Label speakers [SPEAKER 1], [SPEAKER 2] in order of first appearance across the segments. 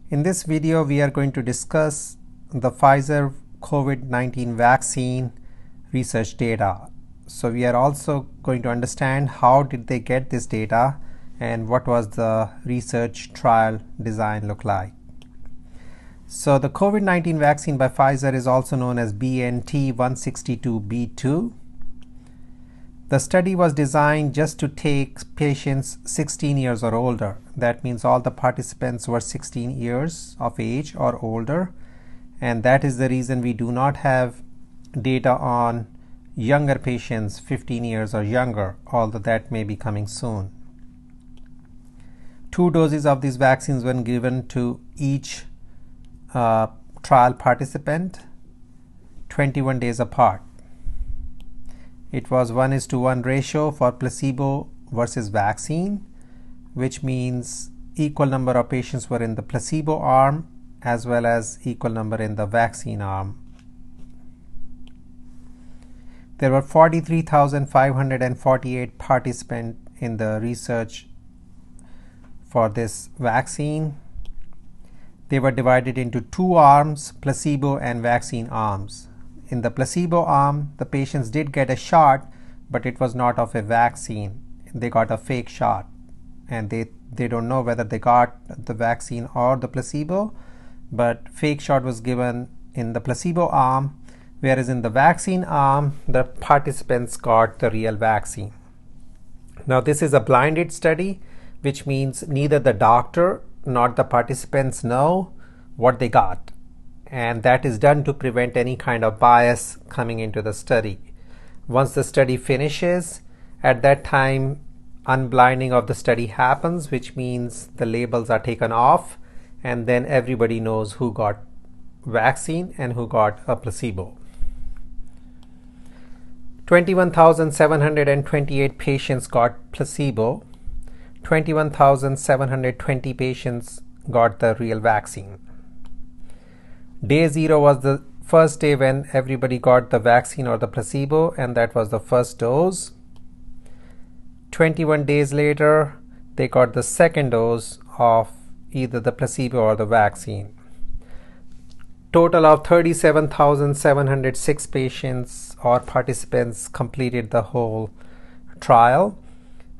[SPEAKER 1] In this video, we are going to discuss the Pfizer COVID-19 vaccine research data. So we are also going to understand how did they get this data and what was the research trial design look like. So the COVID-19 vaccine by Pfizer is also known as BNT162b2. The study was designed just to take patients 16 years or older. That means all the participants were 16 years of age or older, and that is the reason we do not have data on younger patients 15 years or younger, although that may be coming soon. 2 doses of these vaccines were given to each trial participant 21 days apart. It was 1:1 ratio for placebo versus vaccine, which means equal number of patients were in the placebo arm as well as equal number in the vaccine arm. There were 43,548 participants in the research for this vaccine. They were divided into 2 arms, placebo and vaccine arms. In the placebo arm, the patients did get a shot, but it was not of a vaccine. They got a fake shot, and they don't know whether they got the vaccine or the placebo, but fake shot was given in the placebo arm, whereas in the vaccine arm, the participants got the real vaccine. Now, this is a blinded study, which means neither the doctor nor the participants know what they got. And that is done to prevent any kind of bias coming into the study. Once the study finishes, at that time, unblinding of the study happens, which means the labels are taken off, and then everybody knows who got vaccine and who got a placebo. 21,728 patients got placebo. 21,720 patients got the real vaccine. Day 0 was the first day when everybody got the vaccine or the placebo, and that was the first dose. 21 days later, they got the second dose of either the placebo or the vaccine. Total of 37,706 patients or participants completed the whole trial.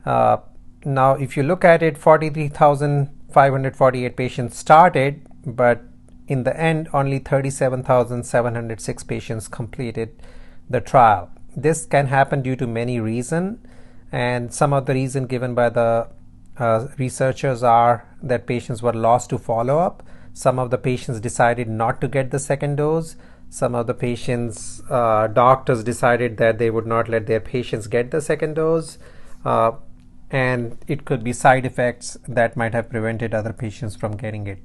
[SPEAKER 1] Now, if you look at it, 43,548 patients started, but in the end, only 37,706 patients completed the trial. This can happen due to many reasons, and some of the reasons given by the researchers are that patients were lost to follow-up. Some of the patients decided not to get the second dose. Some of the patients, doctors decided that they would not let their patients get the second dose. And it could be side effects that might have prevented other patients from getting it.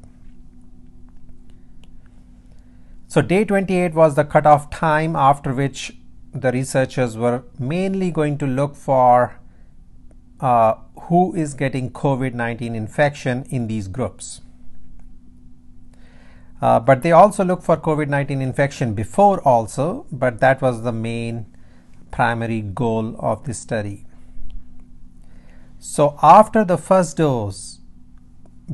[SPEAKER 1] So day 28 was the cutoff time after which the researchers were mainly going to look for who is getting COVID-19 infection in these groups. But they also look for COVID-19 infection before also, but that was the main primary goal of this study. So after the first dose,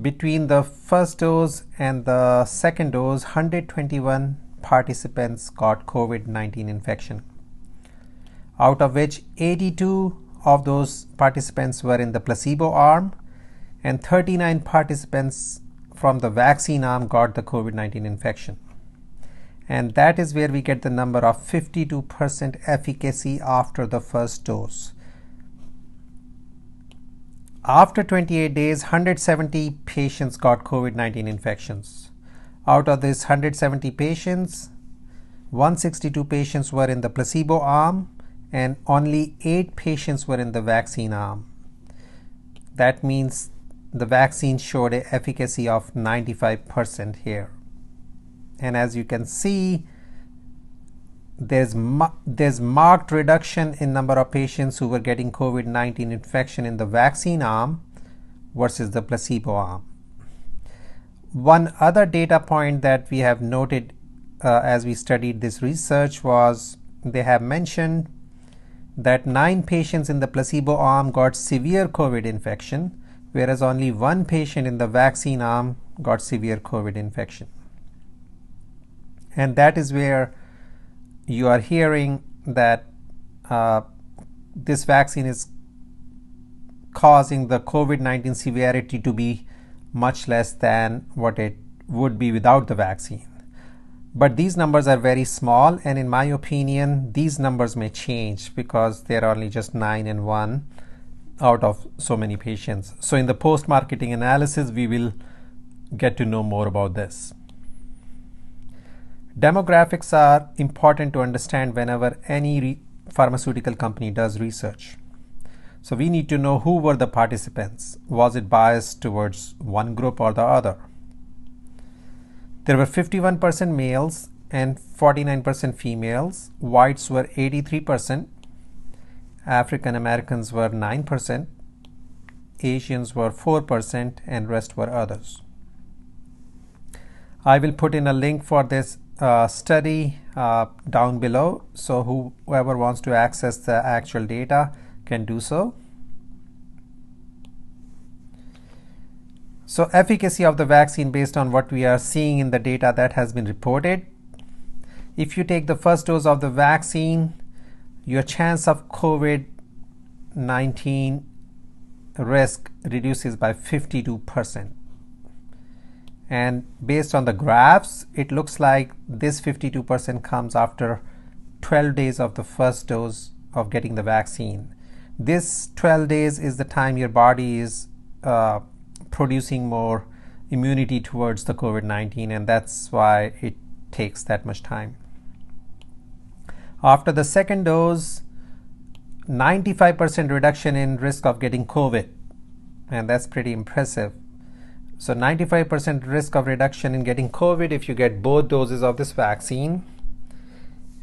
[SPEAKER 1] between the first dose and the second dose, 121 participants got COVID-19 infection, out of which 82 of those participants were in the placebo arm, and 39 participants from the vaccine arm got the COVID-19 infection. And that is where we get the number of 52% efficacy after the first dose. After 28 days, 170 patients got COVID-19 infections. Out of this 170 patients, 162 patients were in the placebo arm, and only 8 patients were in the vaccine arm. That means the vaccine showed an efficacy of 95% here. And as you can see, there's marked reduction in number of patients who were getting COVID-19 infection in the vaccine arm versus the placebo arm. One other data point that we have noted as we studied this research was they have mentioned that 9 patients in the placebo arm got severe COVID infection, whereas only 1 patient in the vaccine arm got severe COVID infection. And that is where you are hearing that this vaccine is causing the COVID-19 severity to be much less than what it would be without the vaccine. But these numbers are very small, and in my opinion, these numbers may change because they are only just 9 and 1 out of so many patients. So in the post-marketing analysis, we will get to know more about this. Demographics are important to understand whenever any pharmaceutical company does research. So we need to know who were the participants. Was it biased towards one group or the other? There were 51% males and 49% females. Whites were 83%. African Americans were 9%. Asians were 4%, and rest were others. I will put in a link for this study down below, so whoever wants to access the actual data can do so. So efficacy of the vaccine based on what we are seeing in the data that has been reported. If you take the first dose of the vaccine, your chance of COVID-19 risk reduces by 52%. And based on the graphs, it looks like this 52% comes after 12 days of the first dose of getting the vaccine. This 12 days is the time your body is producing more immunity towards the COVID-19, and that's why it takes that much time. After the second dose, 95% reduction in risk of getting COVID, and that's pretty impressive. So 95% risk of reduction in getting COVID if you get both doses of this vaccine.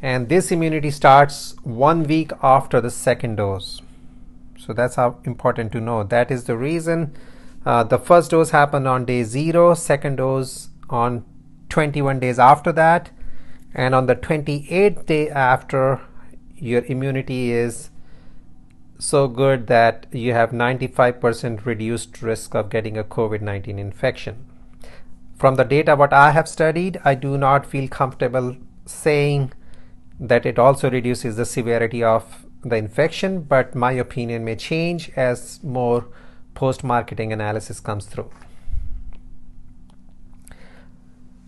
[SPEAKER 1] And this immunity starts 1 week after the second dose. So that's how important to know. That is the reason the first dose happened on day 0, second dose on 21 days after that, and on the 28th day after, your immunity is so good that you have 95% reduced risk of getting a COVID-19 infection. From the data what I have studied, I do not feel comfortable saying that it also reduces the severity of the infection, but my opinion may change as more post-marketing analysis comes through.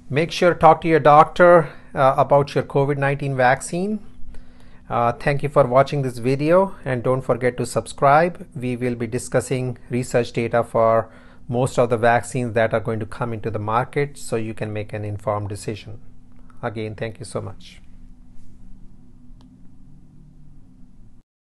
[SPEAKER 1] Make sure to talk to your doctor about your COVID-19 vaccine. Thank you for watching this video, and don't forget to subscribe. We will be discussing research data for most of the vaccines that are going to come into the market, so you can make an informed decision. Again, thank you so much.